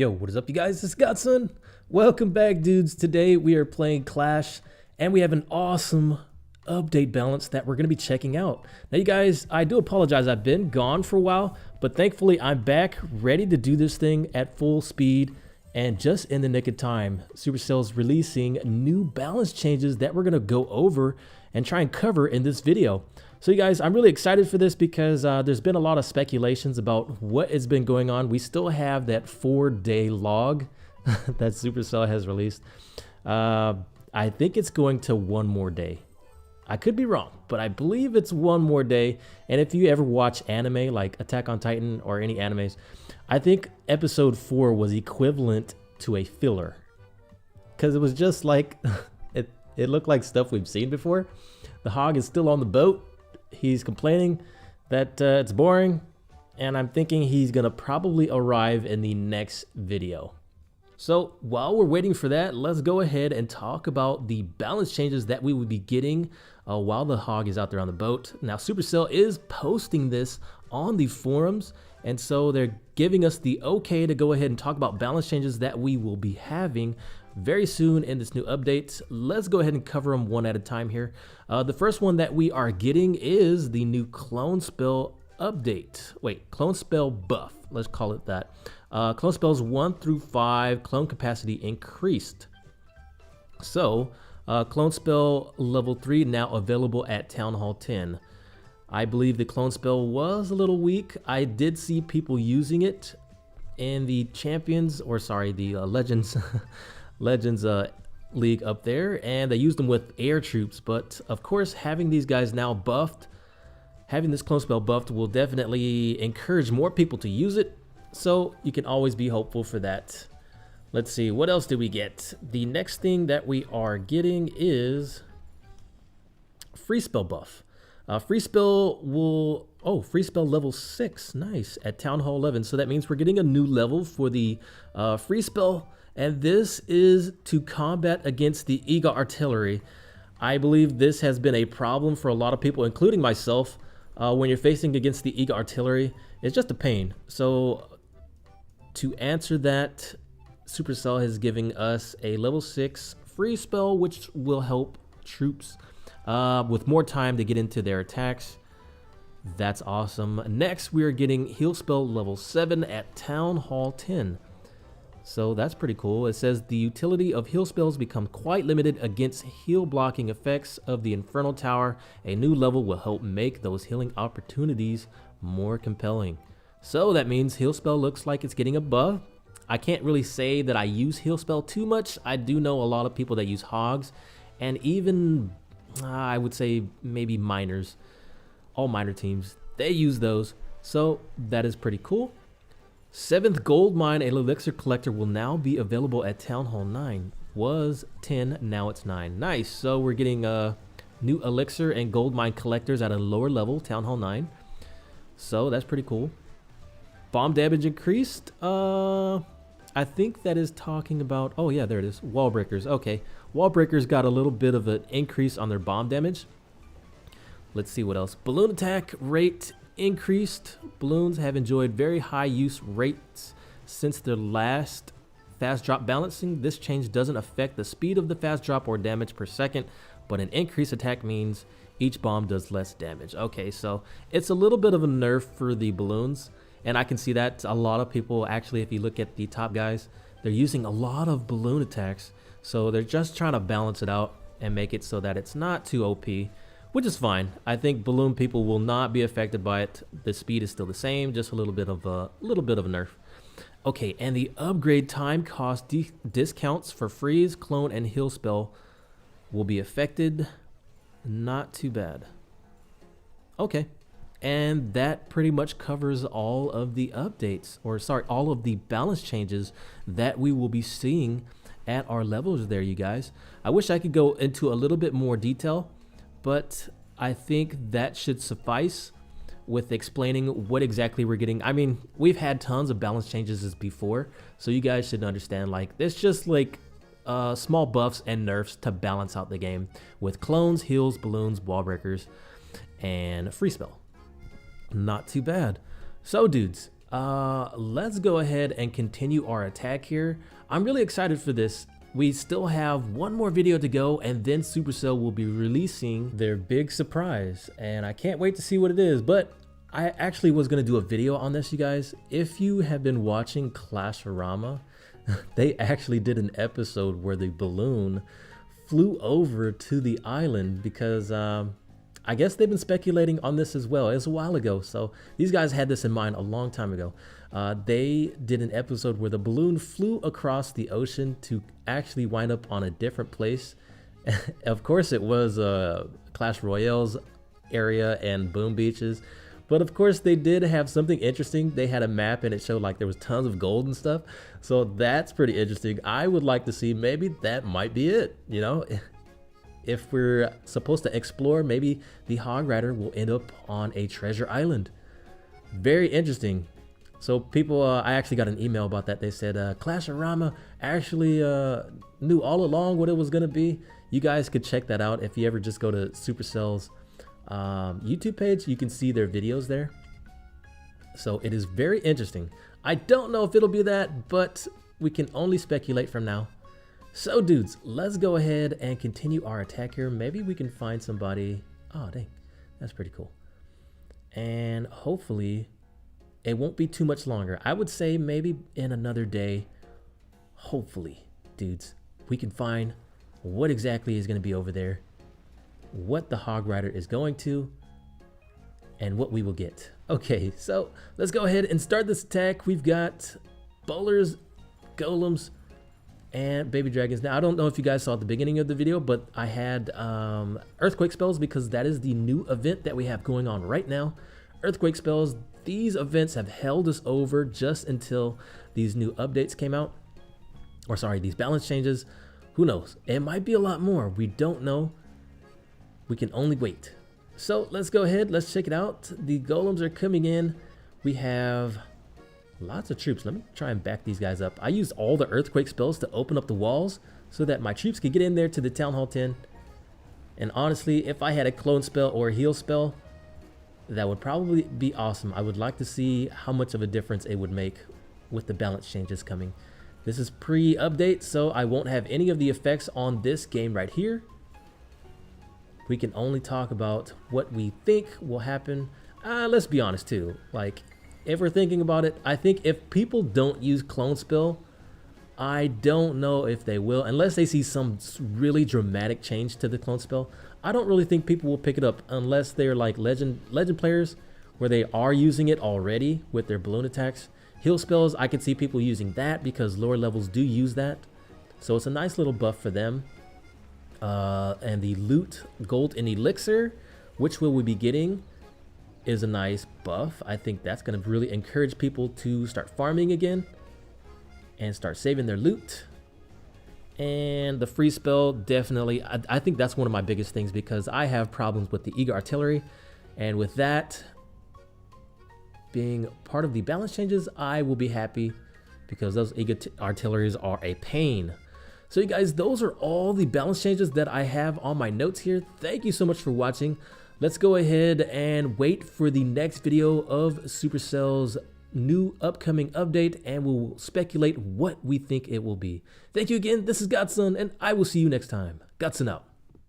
Yo, what is up, you guys? It's Godson. Welcome back, dudes. Today we are playing Clash, and we have an awesome update balance that we're going to be checking out. Now, you guys, I do apologize. I've been gone for a while, but thankfully I'm back ready to do this thing at full speed and just in the nick of time. Supercell's releasing new balance changes that we're going to go over and try and cover in this video. So you guys, I'm really excited for this because there's been a lot of speculations about what has been going on. We still have that 4-day log that Supercell has released. I think it's going to one more day. I could be wrong, but I believe it's one more day. And if you ever watch anime like Attack on Titan or any animes, I think episode 4 was equivalent to a filler. Because it was just like, it looked like stuff we've seen before. The hog is still on the boat. He's complaining that it's boring, and I'm thinking he's gonna probably arrive in the next video. So while we're waiting for that, let's go ahead and talk about the balance changes that we would be getting while the hog is out there on the boat. Now, Supercell is posting this on the forums, and so they're giving us the okay to go ahead and talk about balance changes that we will be having very soon in this new update. Let's go ahead and cover them one at a time here. The first one that we are getting is the new clone spell update. Wait, clone spell buff. Let's call it that. Clone spells 1 through 5, clone capacity increased. So, clone spell level 3 now available at Town Hall 10. I believe the clone spell was a little weak. I did see people using it in the champions, or sorry, the legends. Legends League up there, and they used them with air troops. But of course, having these guys now buffed, having this clone spell buffed will definitely encourage more people to use it, so you can always be hopeful for that. Let's see, what else did we get? The next thing that we are getting is free spell buff. Free spell level 6, nice, at Town Hall 11. So that means we're getting a new level for the free spell. And this is to combat against the Eagle Artillery. I believe this has been a problem for a lot of people, including myself. When you're facing against the Eagle Artillery, it's just a pain. So to answer that, Supercell is giving us a level 6 free spell, which will help troops with more time to get into their attacks. That's awesome. Next, we are getting heal spell level 7 at Town Hall 10. So that's pretty cool. It says the utility of heal spells become quite limited against heal blocking effects of the Infernal Tower. A new level will help make those healing opportunities more compelling. So that means heal spell looks like it's getting a buff. I can't really say that I use heal spell too much. I do know a lot of people that use hogs, and even I would say maybe miners, all miner teams, they use those. So that is pretty cool. 7th gold mine, a elixir collector, will now be available at Town Hall 9. Was 10, now it's 9. Nice. So we're getting new elixir and gold mine collectors at a lower level, Town Hall 9. So that's pretty cool. Bomb damage increased. I think that is talking about, oh yeah, there it is. Wall breakers. Okay. Wall breakers got a little bit of an increase on their bomb damage. Let's see what else. Balloon attack rate increased. Balloons have enjoyed very high use rates since their last fast drop balancing. This change doesn't affect the speed of the fast drop or damage per second, but an increased attack means each bomb does less damage. Okay, so it's a little bit of a nerf for the balloons, and I can see that a lot of people, actually, if you look at the top guys, they're using a lot of balloon attacks, so they're just trying to balance it out and make it so that it's not too OP, which is fine. I think balloon people will not be affected by it. The speed is still the same, just a little bit of a nerf. Okay, and the upgrade time cost discounts for freeze, clone, and heal spell will be affected. Not too bad. Okay, and that pretty much covers all of the updates, or sorry, all of the balance changes that we will be seeing at our levels there, you guys. I wish I could go into a little bit more detail, but I think that should suffice with explaining what exactly we're getting. I mean, we've had tons of balance changes before, so you guys should understand, like, it's just like small buffs and nerfs to balance out the game with clones, heals, balloons, wall breakers, and free spell. Not too bad. So dudes, Let's go ahead and continue our attack here. I'm really excited for this. We still have one more video to go, and then Supercell will be releasing their big surprise, and I can't wait to see what it is. But I actually was going to do a video on this, you guys. If you have been watching Clash-orama, they actually did an episode where the balloon flew over to the island because I guess they've been speculating on this as well. It was a while ago, so these guys had this in mind a long time ago. They did an episode where the balloon flew across the ocean to actually wind up on a different place. Of course, it was Clash Royale's area and Boom Beaches. But of course, they did have something interesting. They had a map and it showed like there was tons of gold and stuff. So that's pretty interesting. I would like to see, maybe that might be it, you know? If we're supposed to explore, maybe the Hog Rider will end up on a treasure island. Very interesting. So people, I actually got an email about that. They said Clash-orama actually knew all along what it was going to be. You guys could check that out if you ever just go to Supercell's YouTube page. You can see their videos there. So it is very interesting. I don't know if it'll be that, but we can only speculate from now. So dudes, let's go ahead and continue our attack here. Maybe we can find somebody. Oh dang, that's pretty cool. And hopefully it won't be too much longer. I would say maybe in another day, hopefully, dudes, we can find what exactly is going to be over there, what the Hog Rider is going to, and what we will get. Okay, so let's go ahead and start this attack. We've got bowlers, golems, and baby dragons. Now, I don't know if you guys saw at the beginning of the video, but I had earthquake spells because that is the new event that we have going on right now. Earthquake spells, these events have held us over just until these new updates came out. Or sorry, these balance changes. Who knows? It might be a lot more. We don't know. We can only wait. So let's go ahead. Let's check it out. The golems are coming in. We have lots of troops. Let me try and back these guys up. I used all the earthquake spells to open up the walls so that my troops could get in there to the Town Hall 10. And honestly, if I had a clone spell or a heal spell, that would probably be awesome. I would like to see how much of a difference it would make with the balance changes coming. This is pre-update, so I won't have any of the effects on this game right here. We can only talk about what we think will happen. Let's be honest too. Like, if we're thinking about it, I think if people don't use clone spell, I don't know if they will, unless they see some really dramatic change to the clone spell. I don't really think people will pick it up unless they're like legend players where they are using it already with their balloon attacks. Heal spells, I can see people using that because lower levels do use that. So it's a nice little buff for them. And the loot, gold and elixir, which will we be getting, is a nice buff. I think that's going to really encourage people to start farming again and start saving their loot. And the free spell, definitely, I think that's one of my biggest things because I have problems with the eager artillery, and with that being part of the balance changes, I will be happy because those eager artilleries are a pain. So you guys, those are all the balance changes that I have on my notes here. Thank you so much for watching. Let's go ahead and wait for the next video of Supercell's new upcoming update, and we'll speculate what we think it will be. Thank you again. This is Godson, and I will see you next time. Godson out.